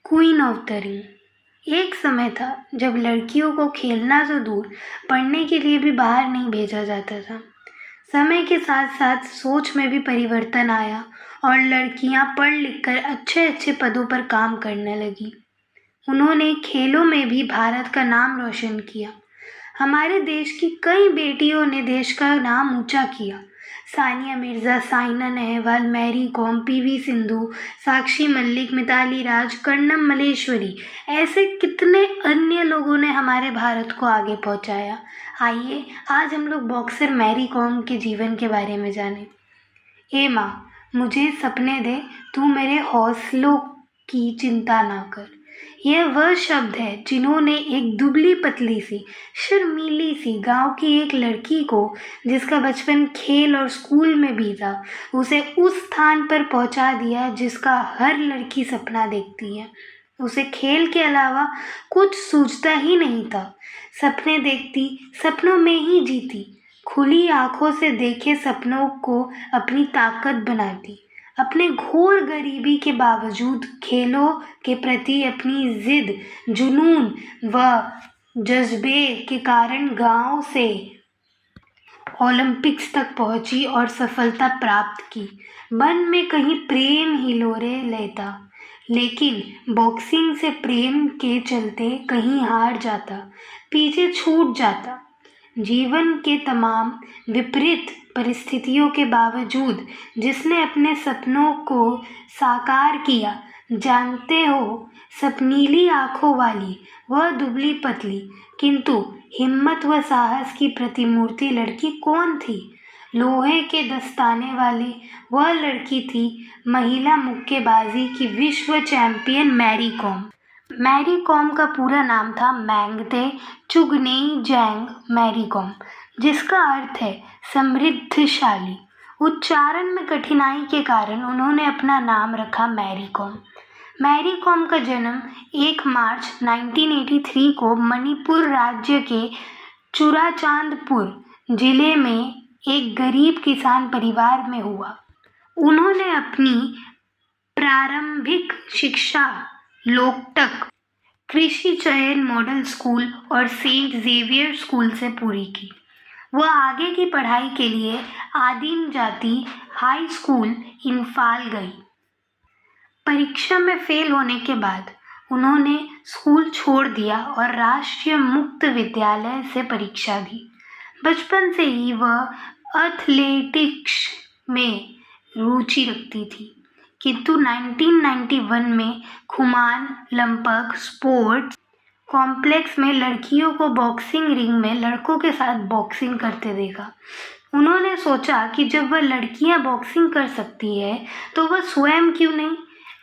Queen of the ring. एक समय था जब लड़कियों को खेलना तो दूर, पढ़ने के लिए भी बाहर नहीं भेजा जाता था। समय के साथ साथ सोच में भी परिवर्तन आया और लड़कियां पढ़ लिख कर अच्छे अच्छे पदों पर काम करने लगी। उन्होंने खेलों में भी भारत का नाम रोशन किया। हमारे देश की कई बेटियों ने देश का नाम ऊंचा किया। सानिया मिर्जा, साइना नेहवाल, मैरी कॉम, पीवी सिंधु, साक्षी मलिक, मिताली राज, कर्णम मल्लेश्वरी, ऐसे कितने अन्य लोगों ने हमारे भारत को आगे पहुंचाया। आइए आज हम लोग बॉक्सर मैरी कॉम के जीवन के बारे में जानें। हे माँ, मुझे सपने दे, तू मेरे हौसलों की चिंता ना कर। यह वह शब्द है जिन्होंने एक दुबली पतली सी शर्मीली सी गांव की एक लड़की को, जिसका बचपन खेल और स्कूल में बीता, उसे उस स्थान पर पहुंचा दिया जिसका हर लड़की सपना देखती है। उसे खेल के अलावा कुछ सूझता ही नहीं था। सपने देखती, सपनों में ही जीती, खुली आंखों से देखे सपनों को अपनी ताकत बनाती। अपने घोर गरीबी के बावजूद खेलों के प्रति अपनी जिद, जुनून व जज्बे के कारण गांव से ओलंपिक्स तक पहुंची और सफलता प्राप्त की। मन में कहीं प्रेम हिलोरे लेता, लेकिन बॉक्सिंग से प्रेम के चलते कहीं हार जाता, पीछे छूट जाता। जीवन के तमाम विपरीत परिस्थितियों के बावजूद जिसने अपने सपनों को साकार किया। जानते हो, सपनीली आंखों वाली वह दुबली पतली किंतु हिम्मत व साहस की प्रतिमूर्ति लड़की कौन थी? लोहे के दस्ताने वाली वह लड़की थी महिला मुक्केबाजी की विश्व चैंपियन मैरी कॉम। मैरी कॉम का पूरा नाम था मैंगते चुगनेई जैंग मैरी कॉम, जिसका अर्थ है समृद्धशाली। उच्चारण में कठिनाई के कारण उन्होंने अपना नाम रखा मैरी कॉम। मैरी कॉम का जन्म 1 मार्च 1983 को मणिपुर राज्य के चुराचांदपुर जिले में एक गरीब किसान परिवार में हुआ। उन्होंने अपनी प्रारंभिक शिक्षा लोकटक कृषि चयन मॉडल स्कूल और सेंट जेवियर स्कूल से पूरी की। वह आगे की पढ़ाई के लिए आदिम जाति हाई स्कूल इंफाल गई। परीक्षा में फेल होने के बाद उन्होंने स्कूल छोड़ दिया और राष्ट्रीय मुक्त विद्यालय से परीक्षा दी। बचपन से ही वह एथलेटिक्स में रुचि रखती थी, किंतु 1991 में खुमान लंपक स्पोर्ट्स कॉम्प्लेक्स में लड़कियों को बॉक्सिंग रिंग में लड़कों के साथ बॉक्सिंग करते देखा। उन्होंने सोचा कि जब वह लड़कियां बॉक्सिंग कर सकती है तो वह स्वयं क्यों नहीं।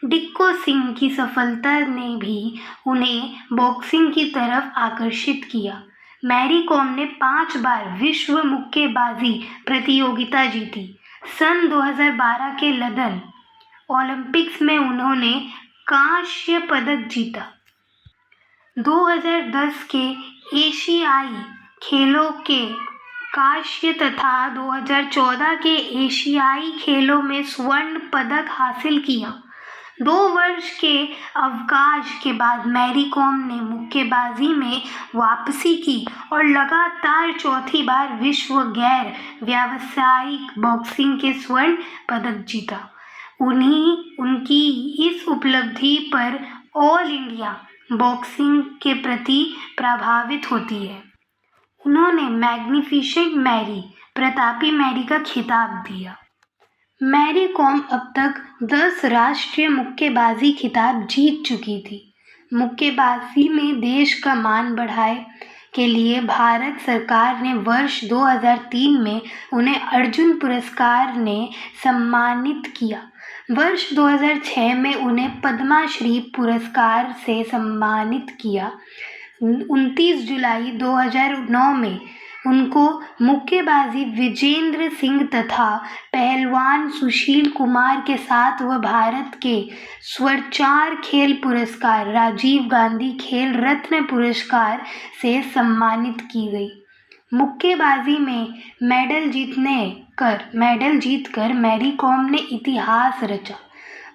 डिक्को सिंह की सफलता ने भी उन्हें बॉक्सिंग की तरफ आकर्षित किया। मैरी कॉम ने 5 बार विश्व मुक्केबाजी प्रतियोगिता जीती। सन 2012 के लंदन ओलंपिक्स में उन्होंने कांस्य पदक जीता। 2010 के एशियाई खेलों के कांस्य तथा 2014 के एशियाई खेलों में स्वर्ण पदक हासिल किया। 2 वर्ष के अवकाश के बाद मैरी कॉम ने मुक्केबाजी में वापसी की और लगातार चौथी बार विश्व गैर व्यावसायिक बॉक्सिंग के स्वर्ण पदक जीता। उनकी इस उपलब्धि पर ऑल इंडिया बॉक्सिंग के प्रति प्रभावित होती है। उन्होंने मैग्निफिसेंट मैरी, प्रतापी मैरी का खिताब दिया। मैरी कॉम अब तक 10 राष्ट्रीय मुक्केबाजी खिताब जीत चुकी थी। मुक्केबाजी में देश का मान बढ़ाए के लिए भारत सरकार ने वर्ष 2003 में उन्हें अर्जुन पुरस्कार ने सम्मानित किया। वर्ष 2006 में उन्हें पद्मश्री पुरस्कार से सम्मानित किया। 29 जुलाई 2009 में उनको मुक्केबाजी विजेंद्र सिंह तथा पहलवान सुशील कुमार के साथ वह भारत के स्वरचार खेल पुरस्कार, राजीव गांधी खेल रत्न पुरस्कार से सम्मानित की गई। मुक्केबाजी में मेडल जीतकर मैरी कॉम ने इतिहास रचा।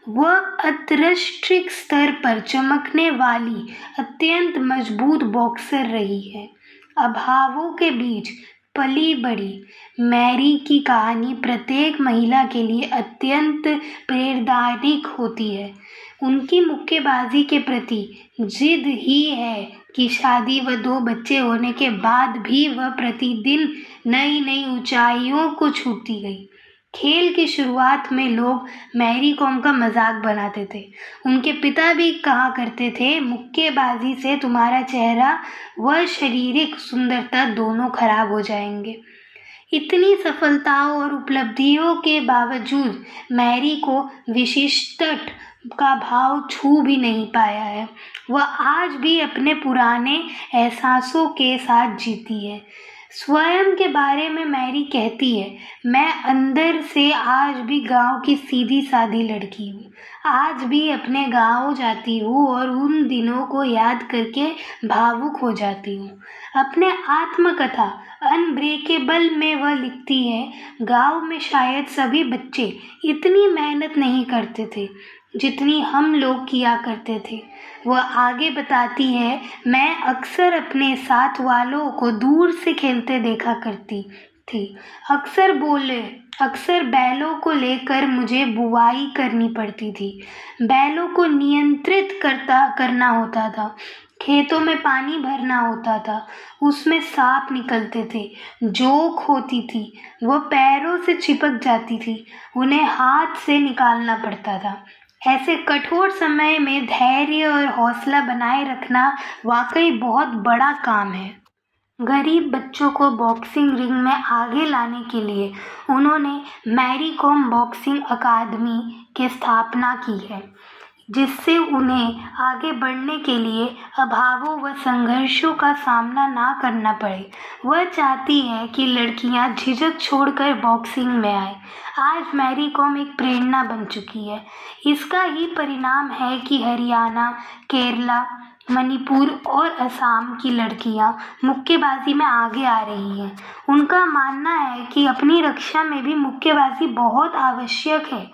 वह अंतर्राष्ट्रीय स्तर पर चमकने वाली अत्यंत मजबूत बॉक्सर रही है। अभावों के बीच पली बड़ी मैरी की कहानी प्रत्येक महिला के लिए अत्यंत प्रेरणादायक होती है। उनकी मुक्केबाजी के प्रति जिद ही है कि शादी व 2 बच्चे होने के बाद भी वह प्रतिदिन नई नई ऊंचाइयों को छूती गई। खेल की शुरुआत में लोग मैरी कॉम का मजाक बनाते थे। उनके पिता भी कहा करते थे, मुक्केबाजी से तुम्हारा चेहरा व शारीरिक सुंदरता दोनों खराब हो जाएंगे। इतनी सफलताओं और उपलब्धियों के बावजूद मैरी को विशिष्टता का भाव छू भी नहीं पाया है। वह आज भी अपने पुराने एहसासों के साथ जीती है। स्वयं के बारे में मैरी कहती है, मैं अंदर से आज भी गांव की सीधी सादी लड़की हूँ। आज भी अपने गांव जाती हूँ और उन दिनों को याद करके भावुक हो जाती हूँ। अपने आत्मकथा अनब्रेकेबल में वह लिखती है, गांव में शायद सभी बच्चे इतनी मेहनत नहीं करते थे जितनी हम लोग किया करते थे। वह आगे बताती है, मैं अक्सर अपने साथ वालों को दूर से खेलते देखा करती थी। अक्सर बैलों को लेकर मुझे बुवाई करनी पड़ती थी। बैलों को नियंत्रित करना होता था। खेतों में पानी भरना होता था। उसमें सांप निकलते थे, जोंक होती थी, वह पैरों से चिपक जाती थी, उन्हें हाथ से निकालना पड़ता था। ऐसे कठोर समय में धैर्य और हौसला बनाए रखना वाकई बहुत बड़ा काम है। गरीब बच्चों को बॉक्सिंग रिंग में आगे लाने के लिए उन्होंने मैरी कॉम बॉक्सिंग अकादमी की स्थापना की है, जिससे उन्हें आगे बढ़ने के लिए अभावों व संघर्षों का सामना ना करना पड़े। वह चाहती है कि लड़कियां झिझक छोड़कर बॉक्सिंग में आए। आज मैरी कॉम एक प्रेरणा बन चुकी है। इसका ही परिणाम है कि हरियाणा, केरला, मणिपुर और असम की लड़कियां मुक्केबाजी में आगे आ रही हैं। उनका मानना है कि अपनी रक्षा में भी मुक्केबाजी बहुत आवश्यक है।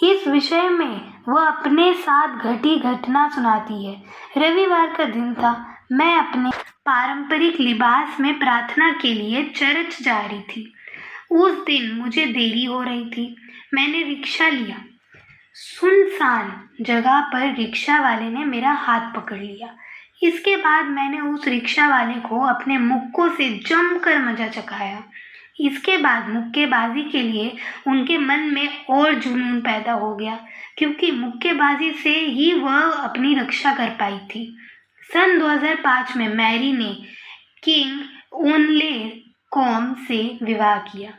इस विषय में वह अपने साथ घटी घटना सुनाती है। रविवार का दिन था। मैं अपने पारंपरिक लिबास में प्रार्थना के लिए चर्च जा रही थी। उस दिन मुझे देरी हो रही थी। मैंने रिक्शा लिया। सुनसान जगह पर रिक्शा वाले ने मेरा हाथ पकड़ लिया। इसके बाद मैंने उस रिक्शा वाले को अपने मुक्कों से जमकर मजा चखाया। इसके बाद मुक्केबाजी के लिए उनके मन में और जुनून पैदा हो गया, क्योंकि मुक्केबाजी से ही वह अपनी रक्षा कर पाई थी। सन 2005 में मैरी ने किंग ओनलेर कॉम से विवाह किया।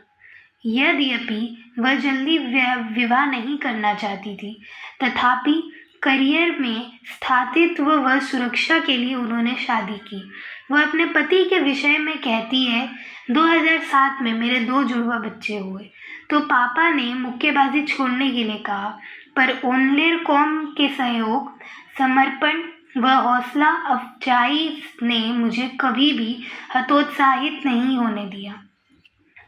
यद्यपि वह जल्दी विवाह नहीं करना चाहती थी, तथापि करियर में स्थायित्व व सुरक्षा के लिए उन्होंने शादी की। वह अपने पति के विषय में कहती है, 2007 में मेरे 2 जुड़वा बच्चे हुए तो पापा ने मुक्केबाजी छोड़ने के लिए कहा, पर ओनलेर कॉम के सहयोग, समर्पण व हौसला अफजाई ने मुझे कभी भी हतोत्साहित नहीं होने दिया।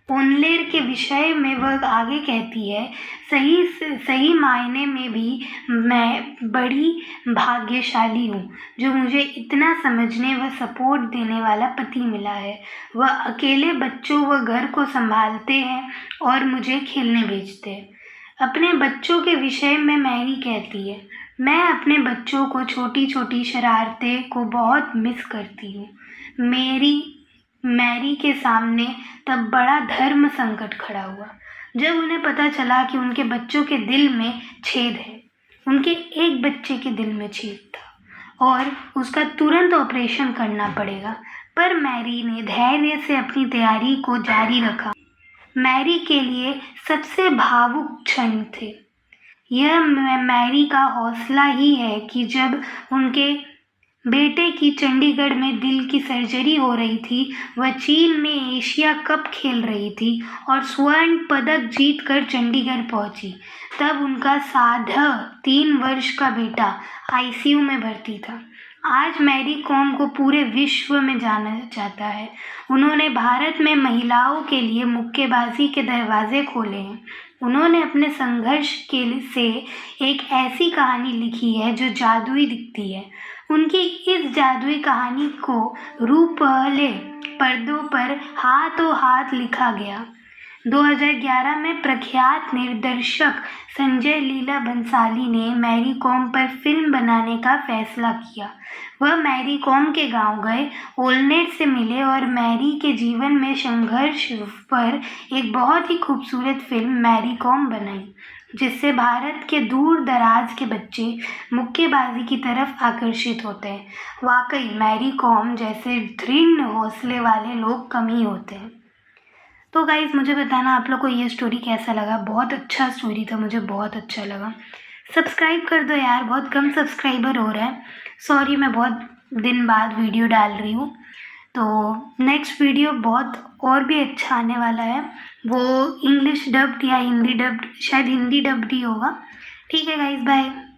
ओनलेर के विषय में वह आगे कहती है, सही मायने में भी मैं बड़ी भाग्यशाली हूँ जो मुझे इतना समझने व सपोर्ट देने वाला पति मिला है। वह अकेले बच्चों व घर को संभालते हैं और मुझे खेलने भेजते हैं। अपने बच्चों के विषय में मैरी कहती है, मैं अपने बच्चों को छोटी छोटी शरारतें को बहुत मिस करती हूँ। मैरी के सामने तब बड़ा धर्म संकट खड़ा हुआ जब उन्हें पता चला कि उनके बच्चों के दिल में छेद है। उनके एक बच्चे के दिल में छेद था और उसका तुरंत ऑपरेशन करना पड़ेगा, पर मैरी ने धैर्य से अपनी तैयारी को जारी रखा। मैरी के लिए सबसे भावुक क्षण थे। यह मैरी का हौसला ही है कि जब उनके बेटे की चंडीगढ़ में दिल की सर्जरी हो रही थी, वह चीन में एशिया कप खेल रही थी और स्वर्ण पदक जीतकर चंडीगढ़ पहुंची। तब उनका साढ़े 3 वर्ष का बेटा आईसीयू में भर्ती था। आज मैरी कॉम को पूरे विश्व में जाना जाता है। उन्होंने भारत में महिलाओं के लिए मुक्केबाजी के दरवाजे खोले हैं। उन्होंने अपने संघर्ष के से एक ऐसी कहानी लिखी है जो जादुई दिखती है। उनकी इस जादुई कहानी को रूपहले पर्दों पर हाथों हाथ लिखा गया। 2011 में प्रख्यात निर्देशक संजय लीला बंसाली ने मैरी कॉम पर फिल्म बनाने का फैसला किया। वह मैरी कॉम के गांव गए, ओलनेट से मिले और मैरी के जीवन में संघर्ष पर एक बहुत ही खूबसूरत फिल्म मैरी कॉम बनाई, जिससे भारत के दूर दराज के बच्चे मुक्केबाजी की तरफ आकर्षित होते हैं। वाकई मैरी कॉम जैसे दृढ़ हौसले वाले लोग कम ही होते हैं। तो गाइज़, मुझे बताना आप लोग को ये स्टोरी कैसा लगा। बहुत अच्छा स्टोरी था, मुझे बहुत अच्छा लगा। सब्सक्राइब कर दो यार, बहुत कम सब्सक्राइबर हो रहा है। सॉरी, मैं बहुत दिन बाद वीडियो डाल रही हूँ। तो नेक्स्ट वीडियो बहुत और भी अच्छा आने वाला है। वो इंग्लिश डब्ड या हिंदी डब्ड, शायद हिंदी डब्ड ही होगा। ठीक है गाइज़, बाय।